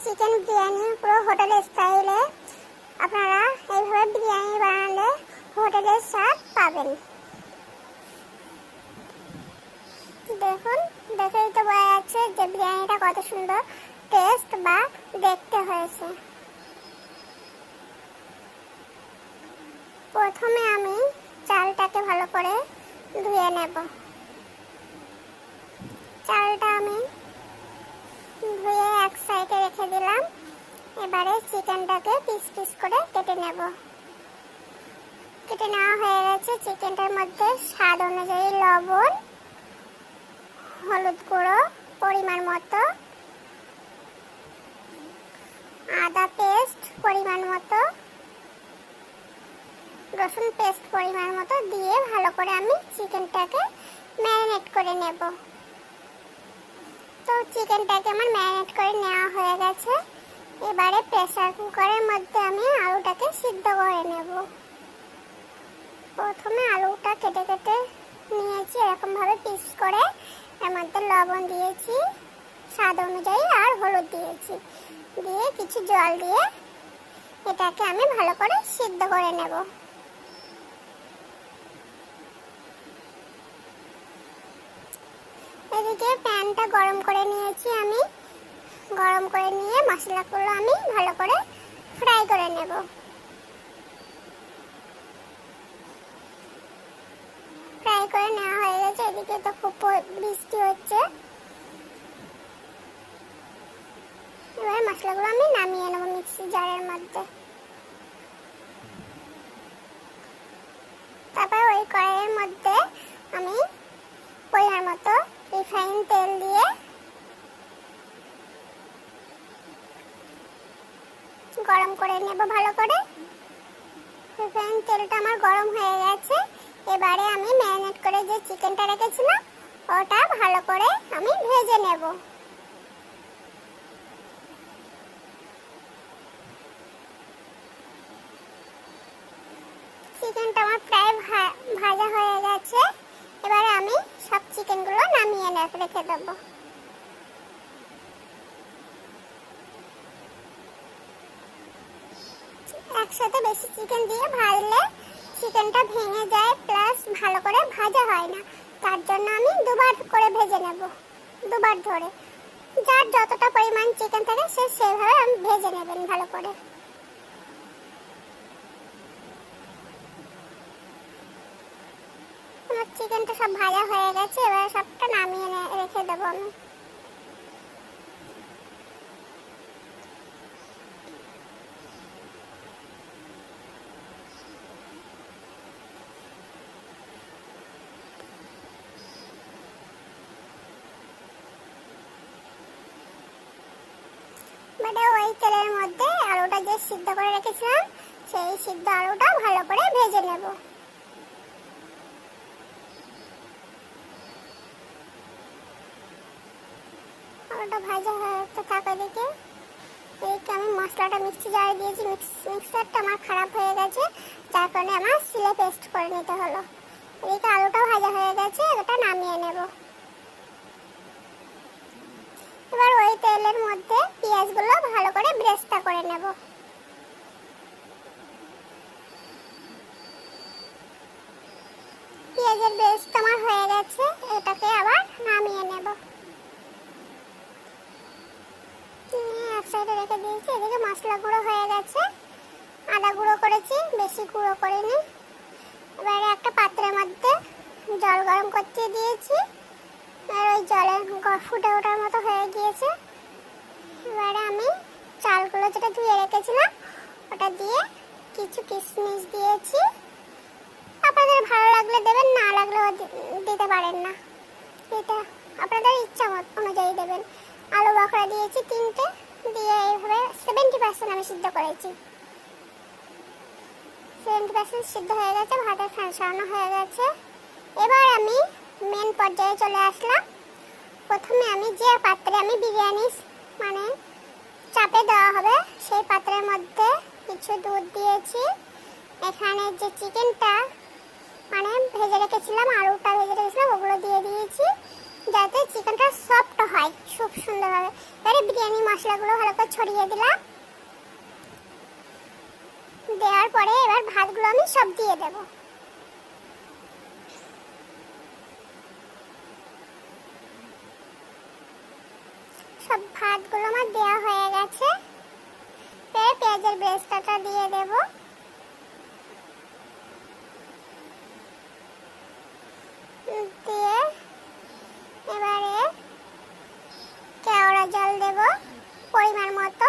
Chicken biryani পুরো hotel স্টাইলে আপনারা এইভাবে বিরিয়ানি বানালে হোটেলের স্বাদ পাবেন। দেখুন, দেখেই তো বোঝা যাচ্ছে যে বিরিয়ানিটা কত সুন্দর টেস্ট বা দেখতে হয়েছে। প্রথমে আমি চালটাকে ভালো করে ধুয়ে নেব। চালটা আমি ধুয়ে এক সাইডে রেখে দিলাম। এবারে চিকেনটাকে পিস পিস করে কেটে নেব। কেটে নেওয়া হয়ে গেছে। চিকেনটার মধ্যে স্বাদ অনুযায়ী লবণ, হলুদ গুঁড়ো পরিমাণ মতো, আদা পেস্ট পরিমাণ মতো, রসুন পেস্ট পরিমাণ মতো দিয়ে ভালো করে আমি চিকেনটাকে ম্যারিনেট করে নেব। তো চিকেনটাকে আমার ম্যারিনেট করে নেওয়া হয়ে গেছে। এবারে প্রেসার কুকারের মধ্যে আমি আলুটাকে সিদ্ধ করে নেব। প্রথমে আলুটা কেটে কেটে নিয়েছি এরকমভাবে পিস করে। এর মধ্যে লবণ দিয়েছি স্বাদ অনুযায়ী আর হলুদ দিয়েছি, দিয়ে কিছু জল দিয়ে এটাকে আমি ভালো করে সিদ্ধ করে নেব। এদিকে প্যানটা গরম করে নিয়েছি আমি। গরম করে নিয়ে মশলাগুলো আমি ভালো করে ফ্রাই করে নেব। ফ্রাই করে নেওয়া হয়ে গেছে। এদিকে তো খুব বৃষ্টি হচ্ছে। এবার মশলাগুলো আমি নামিয়ে নেব মিক্সি জারের মধ্যে। তারপর ওই কড়াইয়ের মধ্যে আমি পরিমাণ মতো রিফাইন তেল দিয়ে গরম করে নেব ভালো করে। রিফাইন তেলটা আমার গরম হয়ে গেছে। এবারে আমি ম্যারিনেট করে যে চিকেনটা রেখেছিলাম ওটা ভালো করে আমি ভেজে নেব। চিকেনটা আমার প্রায় ভাজা হয়ে গেছে। এবারে আমি সব চিকেনগুলো নামিয়ে রেখে দেবো। একসাথে বেশি চিকেন দিয়ে ভাজলে চিকেনটা ভেঙে যায়, প্লাস ভালো করে ভাজা হয় না। তার জন্য আমি দুবার করে ভেজে নেব, দুবার ধরে। যার যতটা পরিমাণ চিকেন থাকে সে সেইভাবে আমি ভেজে নেবেন ভালো করে। আমার চিকেনটা সব ভাজা হয়ে গেছে। এবার সবটা নামিয়ে রেখে দেবো আমি। ওই তেলের মধ্যে আলুটা যে সিদ্ধ করে রেখেছিলাম সেই সিদ্ধ আলুটা ভালো করে ভেজে নেব। আলুটা ভাজা হয়ে থাকে। এদিকে আমি মশলাটা মিক্সি জারে দিয়েছি। মিক্সারটা আমার খারাপ হয়ে গেছে, যার কারণে আমার সিলে পেস্ট করে নিতে হলো। এদিকে আলুটা ভাজা হয়ে গেছে, এটা নামিয়ে নেব। এবার ওই তেলের মধ্যে পেঁয়াজগুলো ভালো করে ব্রেস্তা করে নেব। পেঁয়াজের ব্রেস্ট আমার হয়ে গেছে, এটাকে আবার নামিয়ে নেব। এক সাইডে রেখে দিয়েছি। এদিকে মশলা গুঁড়ো হয়ে গেছে। আদা গুঁড়ো করেছি, বেশি গুঁড়ো করিনি। এবারে একটা পাত্রের মধ্যে জল গরম করতে দিয়েছি, আর ওই জলের ফুটে ওঠার মতো হয়ে গিয়েছে। এবারে আমি চালগুলো যেটা ধুয়ে রেখেছিলাম ওটা দিয়ে কিছু কিশমিশ দিয়েছি। আপনাদের ভালো লাগলে দেবেন, না লাগলেও দিতে পারেন না, এটা আপনাদের ইচ্ছা অনুযায়ী দেবেন। আলু বখরা দিয়েছি 3টে, দিয়ে এইভাবে 70% আমি সিদ্ধ করেছি। 70% সিদ্ধ হয়ে গেছে, ভাতের ফ্যান সরানো হয়ে গেছে। এবার আমি মেন পর্যায়ে চলে আসলাম। প্রথমে আমি যে পাত্রে আমি বিরিয়ানি চাপে দেওয়া হবে সেই পাত্রের মধ্যে কিছু দুধ দিয়েছি। এখানে যে চিকেনটা ভেজে রেখেছিলাম, আলুটা ভেজে রেখেছিলাম, ওগুলো দিয়ে দিয়েছি। যাতে চিকেনটা সফট হয় খুব সুন্দরভাবে। এবারে বিরিয়ানি মশলাগুলো ভালো করে ছড়িয়ে দিলাম। দেওয়ার পরে এবার ভাতগুলো আমি সব দিয়ে দেবো। সব ভাতগুলো আমার দেওয়া হয়ে গেছে। এবারে পেঁয়াজের বেরেস্তাটা দিয়ে দেব। দিয়ে এবারে কেওড়া জল দেব পরিমাণ মতো।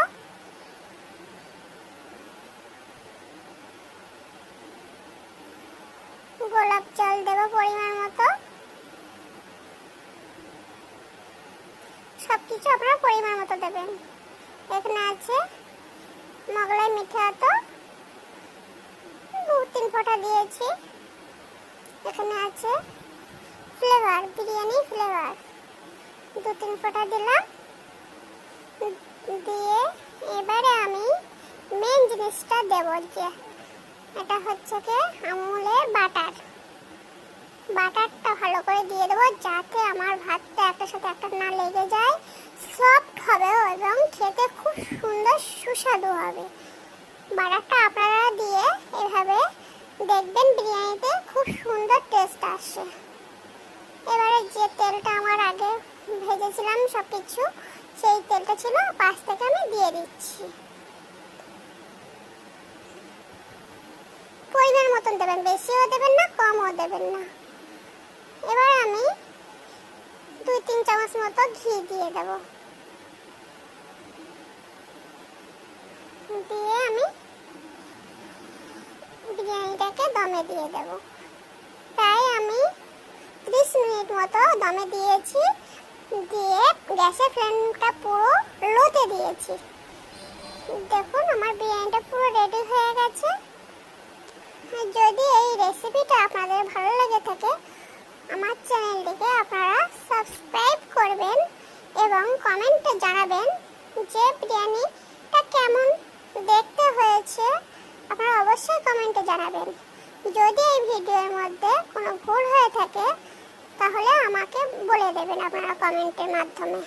গোলাপ জল দেব পরিমাণ মতো। সবকিছু আপনারা পরিমাণ মতো দেবেন। এখানে আছে মোগলাই মিঠা, তো 2-3 ফোঁটা দিয়েছি। এখানে আছে ফ্লেভার, বিরিয়ানি ফ্লেভার 2-3 ফোঁটা দিলাম। দিয়ে এবারে আমি মেন জিনিসটা দেব, যে এটা হচ্ছে কি আমুলের বাটার। বাটারটা ভালো করে দিয়ে দেবো যাতে আমার ভাতটা একটার সাথে একটা না লেগে যায়, সফট হবে এবং খেতে খুব সুন্দর সুস্বাদু হবে। বাটারটা আপনারা দিয়ে এভাবে দেখবেন বিরিয়ানিতে খুব সুন্দর টেস্ট আসে। এবারে যে তেলটা আমার আগে ভেজেছিলাম সব কিছু, সেই তেলটা ছিল পাশ থেকে আমি দিয়ে দিচ্ছি। পরিমাণ মতন দেবেন, বেশিও দেবেন না কমও দেবেন না। এবার আমি 2-3 চামচ মতো ঘি দিয়ে দেব। দিয়ে আমি বিরিয়ানিটাকে দমে দিয়ে দেব। তাই আমি 30 মিনিট মতো দমে দিয়েছি। দিয়ে গ্যাসের ফ্লেমটা পুরো লোতে দিয়েছি। দেখুন আমার বিরিয়ানিটা পুরো রেডি হয়ে গেছে। যদি এই রেসিপিটা আপনাদের ভালো লেগে থাকে, আমার চ্যানেলটিকে আপনারা সাবস্ক্রাইব করবেন এবং কমেন্টে জানাবেন যে বিরিয়ানিটা কেমন দেখতে হয়েছে। আপনারা অবশ্যই কমেন্টে জানাবেন। যদি এই ভিডিওর মধ্যে কোনো ভুল হয়ে থাকে তাহলে আমাকে বলে দেবেন আপনারা কমেন্টের মাধ্যমে।